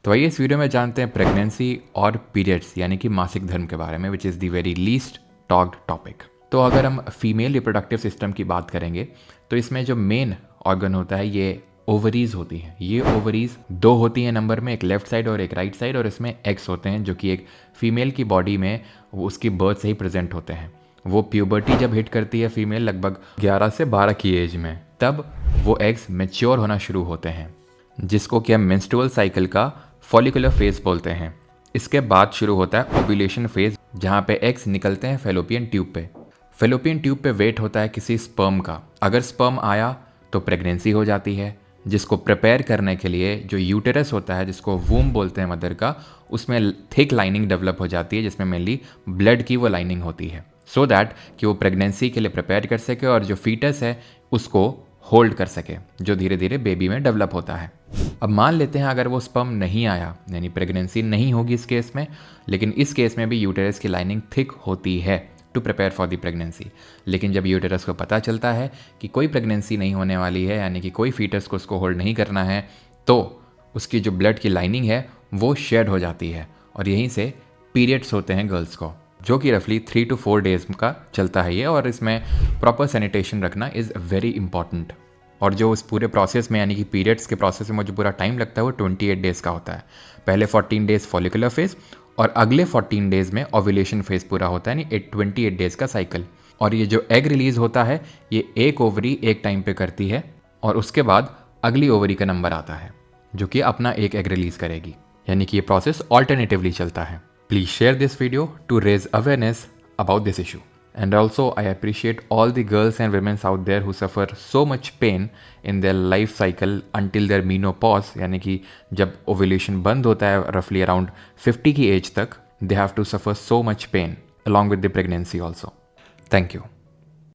तो आइए इस वीडियो में जानते हैं प्रेगनेंसी और पीरियड्स यानी कि मासिक धर्म के बारे में, which is the very least talked topic. तो अगर हम फीमेल रिप्रोडक्टिव सिस्टम की बात करेंगे तो इसमें जो मेन ऑर्गन होता है ये ओवरीज होती हैं। ये ओवरीज दो होती हैं नंबर में, एक लेफ्ट साइड और एक राइट साइड, और इसमें एग्स होते हैं जो कि एक फीमेल की बॉडी में वो उसकी बर्थ से ही प्रेजेंट होते हैं। वो प्यूबर्टी जब हिट करती है फीमेल लगभग 11 से 12 की एज में, तब वो एग्स मैच्योर होना शुरू होते हैं, जिसको कि हम मेंस्ट्रुअल साइकिल का फॉलिकुलर फेज बोलते हैं। इसके बाद शुरू होता है ओव्यूलेशन फेज, जहाँ पे एग्स निकलते हैं फेलोपियन ट्यूब पे। फेलोपियन ट्यूब पे वेट होता है किसी स्पर्म का। अगर स्पर्म आया तो प्रेगनेंसी हो जाती है, जिसको प्रिपेयर करने के लिए जो यूटेरस होता है, जिसको वूम बोलते हैं मदर का, उसमें थिक लाइनिंग डेवलप हो जाती है, जिसमें मेनली ब्लड की वो लाइनिंग होती है, सो दैट कि वो प्रेगनेंसी के लिए प्रिपेयर कर सके और जो फीटस है उसको होल्ड कर सके, जो धीरे धीरे बेबी में डेवलप होता है। अब मान लेते हैं अगर वो स्पर्म नहीं आया, यानी प्रेगनेंसी नहीं होगी इस केस में, लेकिन इस केस में भी यूटेरस की लाइनिंग थिक होती है to prepare for the pregnancy. लेकिन जब यूटेरस को पता चलता है कि कोई प्रेगनेंसी नहीं होने वाली है, यानी कि कोई फीटस को उसको होल्ड नहीं करना है, तो उसकी जो ब्लड की लाइनिंग है वो शेड हो जाती है, और यहीं से पीरियड्स होते हैं गर्ल्स को, जो कि रफली 3 to 4 डेज का चलता है ये। और इसमें प्रॉपर सैनिटेशन रखना इज़ वेरी इंपॉर्टेंट। और जो उस पूरे प्रोसेस में, यानी कि पीरियड्स के प्रोसेस में मुझे पूरा टाइम लगता है, वो 28 डेज़ का होता है। पहले 14 डेज़ फॉलिकुलर फेज और अगले 14 डेज़ में ओव्यूलेशन फेज पूरा होता है, यानी 28 डेज़ का साइकिल। और ये जो एग रिलीज होता है ये एक ओवरी एक टाइम पे करती है, और उसके बाद अगली ओवरी का नंबर आता है जो कि अपना एक एग रिलीज करेगी, यानी कि ये प्रोसेस ऑल्टरनेटिवली चलता है। Please share this video to raise awareness about this issue. And also, I appreciate all the girls and women out there who suffer so much pain in their life cycle until their menopause, यानी कि जब ovulation बंद होता है roughly around 50 की as तक, they have to suffer so much pain along with the pregnancy also. Thank you.